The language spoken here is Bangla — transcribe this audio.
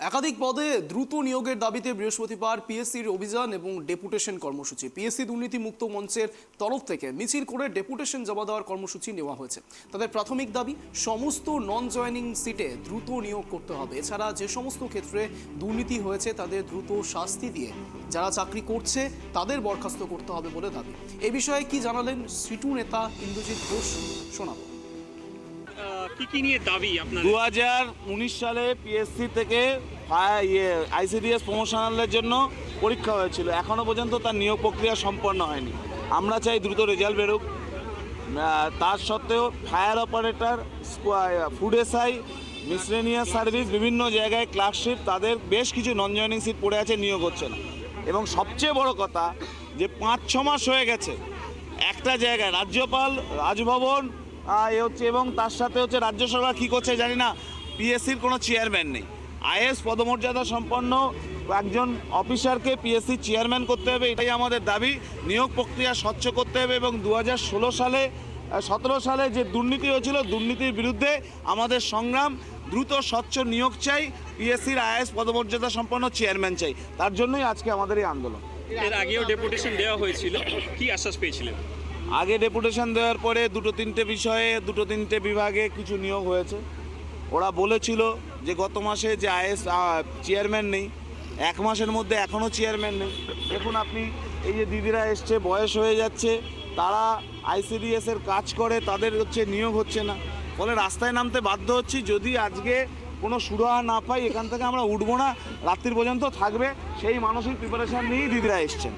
একাধিক পদে দ্রুত নিয়োগের দাবিতে বৃহস্পতিবার পিএসসির অভিযান এবং ডেপুটেশন কর্মসূচি। পিএসসি দুর্নীতি মুক্ত মঞ্চের তরফ থেকে মিছিল করে ডেপুটেশন জমা দেওয়ার কর্মসূচি নেওয়া হয়েছে। তাদের প্রাথমিক দাবি, সমস্ত নন জয়েনিং সিটে দ্রুত নিয়োগ করতে হবে। এছাড়া যে সমস্ত ক্ষেত্রে দুর্নীতি হয়েছে তাদের দ্রুত শাস্তি দিয়ে যারা চাকরি করছে তাদের বরখাস্ত করতে হবে বলে দাবি। এ বিষয়ে কি জানালেন সিটু নেতা ইন্দ্রজিৎ ঘোষ, শোনাবো। কি নিয়ে দাবি আপনার? 2019 সালে পিএসসি থেকে আইসিডিএস প্রমোশনালের জন্য পরীক্ষা হয়েছিল, এখনও পর্যন্ত তার নিয়োগ প্রক্রিয়া সম্পন্ন হয়নি। আমরা চাই দ্রুত রেজাল্ট বেরোক। তার সত্ত্বেও fire operator, food SI, miscellaneous service, বিভিন্ন জায়গায় ক্লার্কশিপ, তাদের বেশ কিছু নন জয়েনিং সিট পড়ে আছে, নিয়োগ হচ্ছে না। এবং সবচেয়ে বড় কথা যে 5-6 মাস হয়ে গেছে একটা জায়গায় রাজ্যপাল, রাজভবন এবং তার সাথে রাজ্য সরকার কী করছে জানি না, পিএসসির কোনো চেয়ারম্যান নেই। আইএস পদমর্যাদা সম্পন্ন একজন অফিসারকে পিএসসির চেয়ারম্যান করতে হবে, এটাই আমাদের দাবি। নিয়োগ প্রক্রিয়া স্বচ্ছ করতে হবে এবং 2017 সালে যে দুর্নীতি হয়েছিল, দুর্নীতির বিরুদ্ধে আমাদের সংগ্রাম। দ্রুত স্বচ্ছ নিয়োগ চাই, পিএসসির আইএস পদমর্যাদা সম্পন্ন চেয়ারম্যান চাই। তার জন্যই আজকে আমাদের এই আন্দোলন। এর আগেও ডেপুটেশন দেওয়া হয়েছিল, কি আশ্বাস পেয়েছিলেন? আগে ডেপুটেশন দেওয়ার পরে 2-3টে বিষয়ে 2-3টে বিভাগে কিছু নিয়োগ হয়েছে। ওরা বলেছিল যে গত মাসে যে আইএস চেয়ারম্যান নেই, 1 মাসের মধ্যে এখনও চেয়ারম্যান নেই। দেখুন আপনি, এই যে দিদিরা এসছে, বয়স হয়ে যাচ্ছে, তারা আইসিডিএসের কাজ করে, তাদের নিয়োগ হচ্ছে না, ফলে রাস্তায় নামতে বাধ্য হচ্ছি। যদি আজকে কোনো সুরাহা না পাই, এখান থেকে আমরা উঠবো না, রাত্রির পর্যন্ত থাকবে, সেই মানসিক প্রিপারেশান নিয়েই দিদিরা এসছেন।